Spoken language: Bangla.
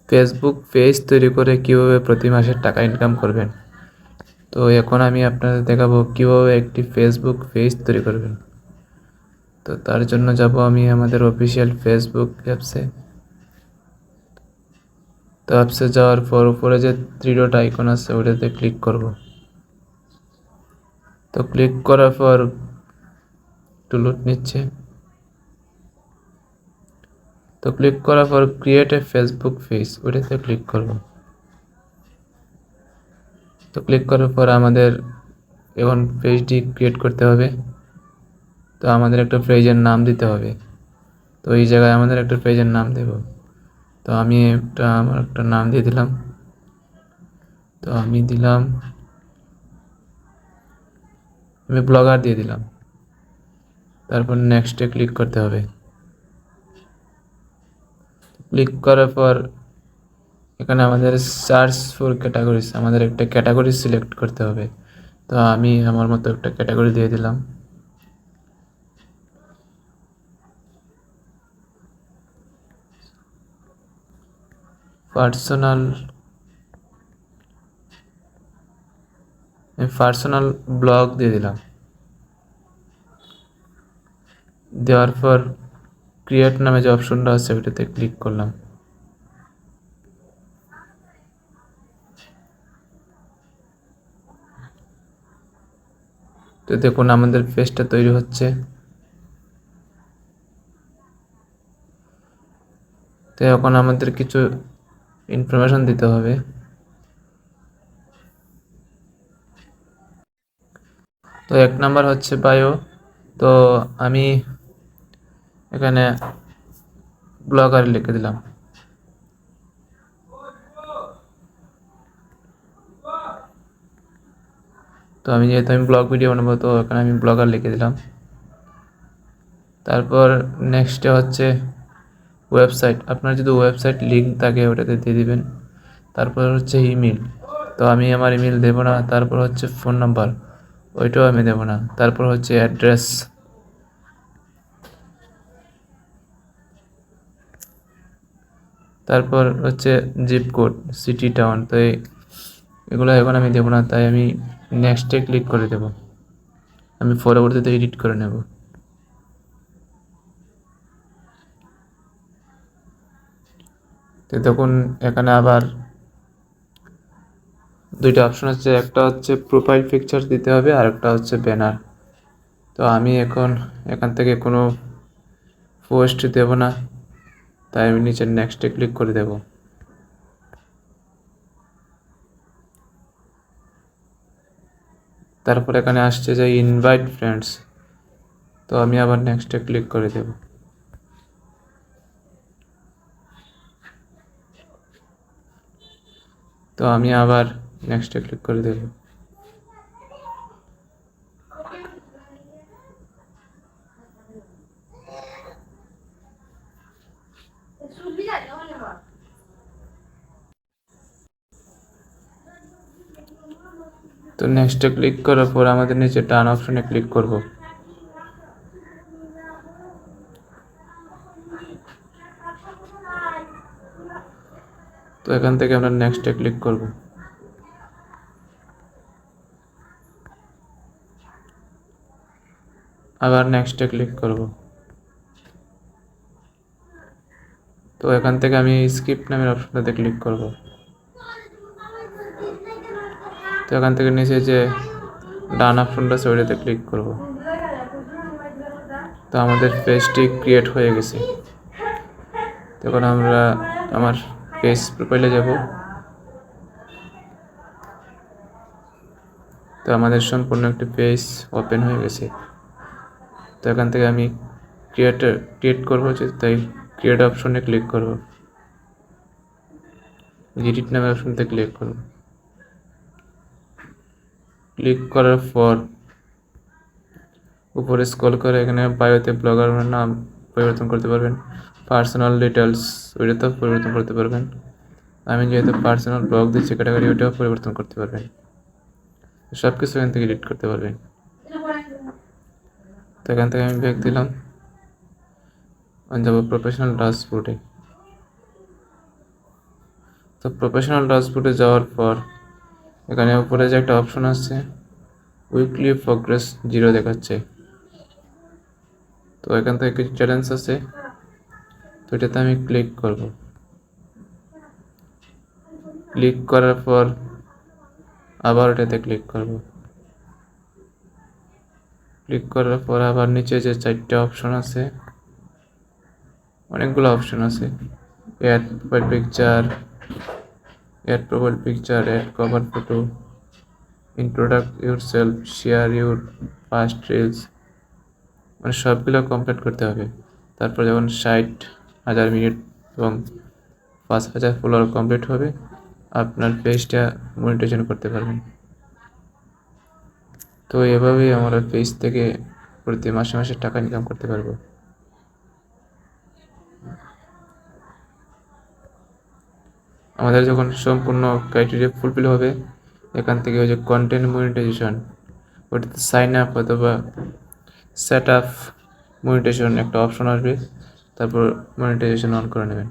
ফেসবুক পেজ তৈরি করে কিভাবে প্রতি মাসে টাকা ইনকাম করবেন। তো এখন আমি আপনাদের দেখাবো কিভাবে একটি ফেসবুক পেজ তৈরি করবেন। তো তার জন্য যাব আমি আমাদের অফিসিয়াল ফেসবুক অ্যাপসে। তো অ্যাপসে যাওয়ার পর উপরে যে থ্রি ডট আইকন আছে ওটাতে ক্লিক করব। তো ক্লিক করার পর একটু লোড নিচ্ছে। তো ক্লিক করার পর ক্রিয়েট এ ফেসবুক পেজ ওটাতে ক্লিক করব। তো ক্লিক করার পর আমাদের এখন পেজটি ক্রিয়েট করতে হবে। তো আমাদের একটা পেজের নাম দিতে হবে। তো এই জায়গায় আমাদের একটা পেজের নাম দেব। তো আমি আমার একটা নাম দিয়ে দিলাম। তো আমি ব্লগার দিয়ে দিলাম। তারপর নেক্সটে ক্লিক করতে হবে। ক্লিক করার পর এখানে আমাদের সার্চ ফর ক্যাটাগরিজ আমাদের একটা ক্যাটাগরি সিলেক্ট করতে হবে। তো আমি আমার মতো একটা ক্যাটাগরি দিয়ে দিলাম। পার্সোনাল ব্লগ দিয়ে দিলাম। দেওয়ার পর ক্রিয়েট নামে যে অপশনটা আছে ওইটাতে ক্লিক করলাম। তো দেখুন আমাদের পেজটা তৈরি হচ্ছে। তো এখন আমাদের কিছু ইনফরমেশন দিতে হবে। তো এক নাম্বার হচ্ছে বায়ো। তো আমি এখানে ব্লগার লিখে দিলাম। তো আমি যেহেতু ব্লগ ভিডিও বানাবো তো এখানে আমি ব্লগার লিখে দিলাম। তারপর নেক্সটে হচ্ছে ওয়েবসাইট, আপনার যদি ওয়েবসাইট লিঙ্ক থাকে ওটাতে দিয়ে দিবেন। তারপর হচ্ছে ইমেল, তো আমি আমার ইমেল দেবো না। তারপর হচ্ছে ফোন নাম্বার, ওইটাও আমি দেবো না। তারপর হচ্ছে অ্যাড্রেস, তারপর হচ্ছে জিপ কোড, সিটি, টাউন। তো এগুলো এখন আমি দেবো না, তাই আমি নেক্সটে ক্লিক করে দেব। আমি পরবর্তীতে এডিট করে নেব। তো দেখুন এখানে আবার দুইটা অপশন আছে, একটা হচ্ছে প্রোফাইল পিকচার দিতে হবে আর একটা হচ্ছে ব্যানার। তো আমি এখান থেকে কোনো পোস্ট দেব না, তাই আমি নিচে নেক্সটে ক্লিক করে দেব। তারপর এখানে আসছে যে ইনভাইট ফ্রেন্ডস, তো আমি আবার নেক্সটে ক্লিক করে দেব। তো আমি আবার নেক্সটে ক্লিক করে দেব। তো নেক্সটে ক্লিক করার পর আমাদের নিচে ডান অপশনে ক্লিক করব। তো এখান থেকে আমরা নেক্সটে ক্লিক করব। আবার নেক্সটে ক্লিক করব। তো এখান থেকে আমি স্কিপ নামের অপশনটাতে ক্লিক করব। তো এখান থেকে নিচে যে ডান অপশনটা আছে ওইটাতে ক্লিক করব। তো আমাদের পেজটি ক্রিয়েট হয়ে গেছে। তখন আমরা আমার পেজ প্রোফাইলে যাব। তো আমাদের সম্পূর্ণ একটি পেজ ওপেন হয়ে গেছে। তো এখান থেকে আমি ক্রিয়েট করবো, তাই ক্রিয়েট অপশনে ক্লিক করব। এডিট নামের অপশনতে ক্লিক করব। ক্লিক করার পর উপরে স্ক্রল করে এখানে বায়োতে ব্লগার নাম পরিবর্তন করতে পারবেন। পার্সোনাল ডিটেলস ওইটাতেও পরিবর্তন করতে পারবেন। আমি যেহেতু পার্সোনাল ব্লগ দিচ্ছি ক্যাটাগরি, ওইটাও পরিবর্তন করতে পারবেন। সব কিছু এখান থেকে এডিট করতে পারবেন। তো এখান থেকে আমি ব্যাক দিলাম, যাব প্রফেশনাল ড্যাশবোর্ডে। তো প্রফেশনাল ড্যাশবোর্ডে যাওয়ার পর এখানে উপরে যে একটা অপশন আছে উইকলি প্রোগ্রেস 0 দেখাচ্ছে। তো এখান থেকে কিছু চ্যালেঞ্জ আছে, তো এটাতে আমি ক্লিক করব। ক্লিক করার পর আবার এটাতে ক্লিক করব। ক্লিক করার পর আবার নিচে যে 4টে অপশন আছে, অনেকগুলো অপশন আছে, add profile picture, add profile picture, add cover photo, introduce yourself, share your first reels, মানে সবগুলো কমপ্লিট করতে হবে। তারপর যখন 60,000 মিনিট এবং 5,000 ফলোয়ার কমপ্লিট হবে, আপনার পেজটা মনিটাইজেশন করতে পারবেন। তো এভাবেই আমরা পেজ থেকে প্রতি মাসে মাসে টাকা ইনকাম করতে পারবো। আমাদের যখন সম্পূর্ণ ক্রাইটেরিয়া ফুলফিল হবে, এখান থেকে ওই যে কন্টেন্ট মনিটাইজেশন, ওটাতে সাইন আপ অথবা সেট আপ মনিটাইজেশন একটা অপশন আসবে, তারপর মনিটাইজেশন অন করে নেবেন।